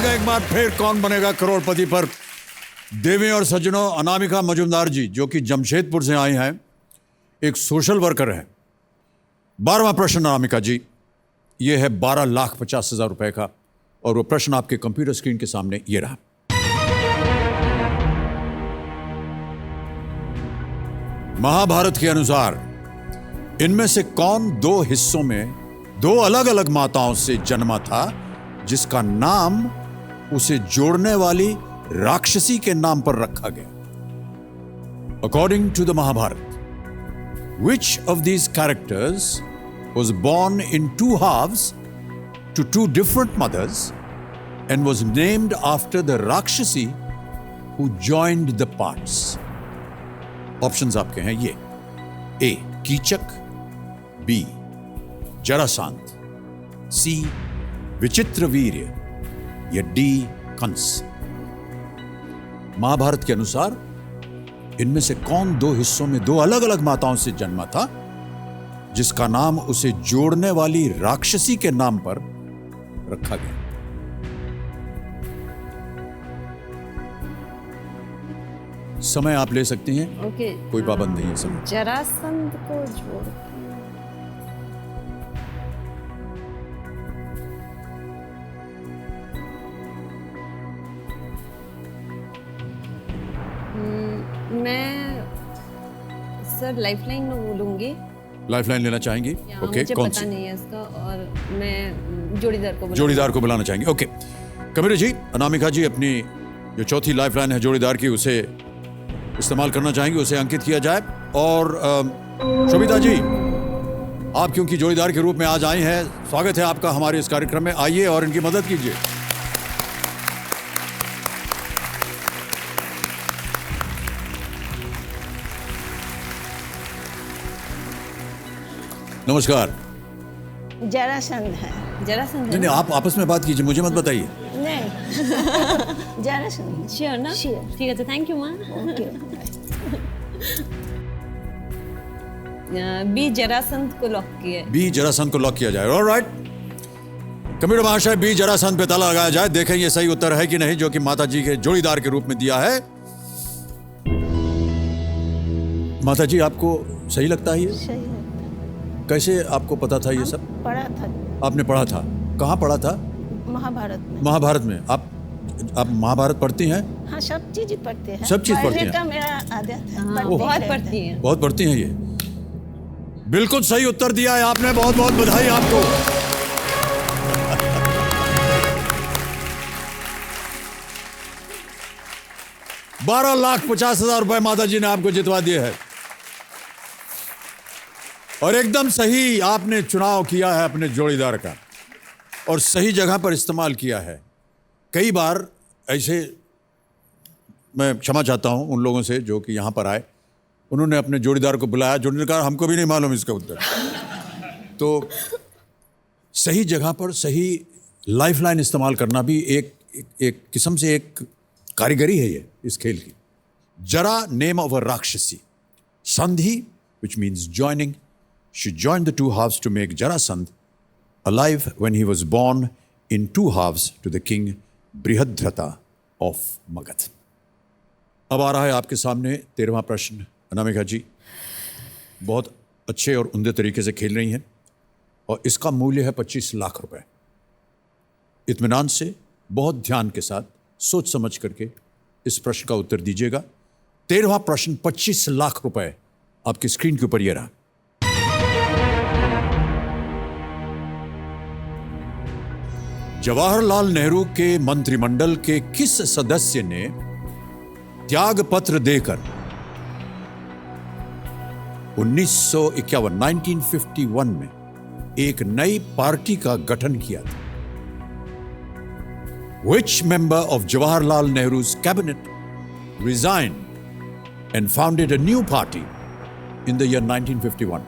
देखिएगा एक बार फिर कौन बनेगा करोड़पति पर। देवी और सज्जनों, अनामिका मजुमदार जी जो कि जमशेदपुर से आई हैं, एक सोशल वर्कर हैं। 12वां प्रश्न अनामिका जी, ये है 12,50,000 रुपए का, और वो प्रश्न आपके कंप्यूटर स्क्रीन के सामने ये रहा। महाभारत के अनुसार इनमें से कौन दो हिस्सों में दो अलग अलग माताओं से जन्मा था जिसका नाम उसे जोड़ने वाली राक्षसी के नाम पर रखा गया? According to the Mahabharata, which of these characters was born in two halves to two different mothers and was named after the Rakshasi who joined the parts? Options आपके हैं ये: ए कीचक, बी जरासंध, सी विचित्रवीर्य, या डी कंस। महाभारत के अनुसार इनमें से कौन दो हिस्सों में दो अलग अलग माताओं से जन्मा था जिसका नाम उसे जोड़ने वाली राक्षसी के नाम पर रखा गया? समय आप ले सकती हैं। ओके, कोई पाबंद नहीं है समय। जरासंध को जोड़ मैं सर लाइफलाइन लूंगी। लाइफलाइन लेना चाहेंगी? ओके, मुझे कौन पता सी? नहीं है इसका, और मैं जोड़ीदार को बुलाना चाहेंगे। ओके, कबीर जी, अनामिका जी अपनी जो चौथी लाइफलाइन है जोड़ीदार की, उसे इस्तेमाल करना चाहेंगे, उसे अंकित किया जाए। और शोभिता जी, आप क्योंकि जोड़ीदार के रूप में आज आई हैं, स्वागत है आपका हमारे इस कार्यक्रम में। आइए और इनकी मदद कीजिए। नमस्कार। जरासंध है। जरासंध नहीं, आप आपस में बात कीजिए, मुझे मत बताइए। नहीं जरासंध। श्योर ना? Sure. ठीक है, तो थैंक यू माँ। ओके। बी जरासंध को लॉक किया। बी जरासंध को लॉक किया जाए। ऑलराइट, कबीर महाशय, बी जरासंध पे ताला लगाया जाए। देखें ये सही उत्तर है कि नहीं, जो कि माता जी के जोड़ीदार के रूप में दिया है। माता जी, आपको सही लगता है ये? सही है। कैसे आपको पता था ये सब? पढ़ा था। आपने पढ़ा था? कहाँ पढ़ा था? महाभारत में। महाभारत में। आप महाभारत पढ़ती हैं? हाँ, सब चीज पढ़ते हैं। सब चीज पढ़ती पढ़ने हैं? का मेरा आदत है। हाँ, पढ़ते बहुत रहते पढ़ती हैं। बहुत पढ़ती हैं ये। बिल्कुल सही उत्तर दिया है आपने, बहुत बहुत बधाई आपको। ₹12,50,000 माता जी ने आपको जितवा दिए हैं। और एकदम सही आपने चुनाव किया है अपने जोड़ीदार का, और सही जगह पर इस्तेमाल किया है। कई बार ऐसे, मैं क्षमा चाहता हूं उन लोगों से जो कि यहां पर आए, उन्होंने अपने जोड़ीदार को बुलाया, जोड़ीदार कहा हमको भी नहीं मालूम इसका उत्तर। तो सही जगह पर सही लाइफलाइन इस्तेमाल करना भी एक किस्म से एक कारीगरी है ये इस खेल की। जरा, नेम ऑफ अ राक्षसी। संधि, which means joining. She joined the two halves to make Jarasandh alive when he was born in two halves to the king Brihadratha of Magadh. अब आ रहा है आपके सामने 13वां प्रश्न। अनामिका जी बहुत अच्छे और उम्दे तरीके से खेल रही हैं, और इसका मूल्य है 25 लाख रुपए। इत्मीनान से, बहुत ध्यान के साथ, सोच समझ करके इस प्रश्न का उत्तर दीजिएगा। 13वां प्रश्न 25 लाख रुपए आपकी स्क्रीन के ऊपर ये रहा। जवाहरलाल नेहरू के मंत्रिमंडल के किस सदस्य ने त्याग पत्र देकर 1951 में एक नई पार्टी का गठन किया था? Which member of Jawaharlal Nehru's cabinet resigned and founded a new party in the year 1951?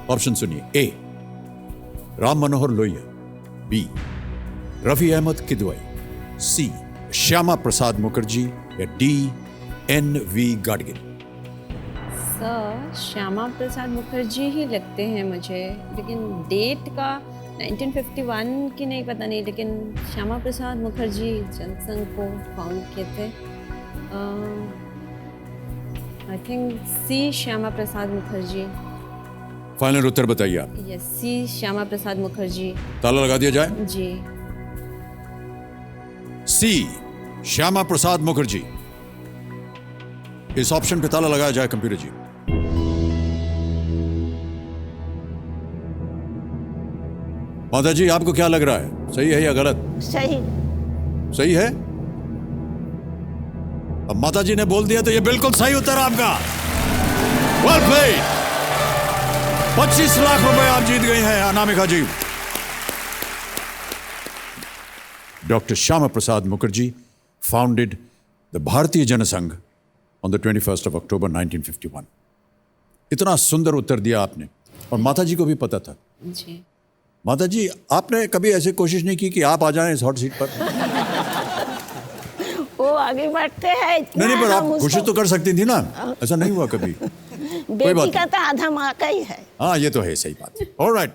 Option सुनिए। A Ram Manohar Lohia, B Rafi Ahmed Kidwai, C Shyama Prasad Mukherjee, या D NV Gadgil. Sir Shyama Prasad Mukherjee ही लगते हैं मुझे, लेकिन डेट का 1951 की नहीं पता नहीं, लेकिन श्यामा प्रसाद मुखर्जी जनसंघ को फाउंड किए थे। I think C Shyama Prasad Mukherjee. Final उत्तर बताइए आप। Yes, C Shyama Prasad Mukherjee. ताला लगा दिया जाए। जी। सी श्यामा प्रसाद मुखर्जी, इस ऑप्शन पे ताला लगाया जाए कंप्यूटर जी। माता जी आपको क्या लग रहा है, सही है या गलत? सही। सही है। अब माता जी ने बोल दिया तो ये बिल्कुल सही उत्तर आपका। Well played. 25 लाख रुपए आप जीत गई हैं Anamika ji. Doctor Shyama Prasad Mukherjee founded the Bharatiya Jana Sangh on the 21st of October 1951। इतना सुंदर उत्तर दिया आपने, और माता जी को भी पता था। जी। माता जी आपने कभी ऐसे कोशिश नहीं की कि आप आ जाएं इस हॉट सीट पर? वो आगे बढ़ते हैं इतना। नहीं, पर आप हम उसको- कोशिश तो कर सकती थी ना, ऐसा नहीं हुआ कभी? बेटी बात का तो आधा माँ का ही है। हाँ, ये तो है, सही बात। ऑलराइट।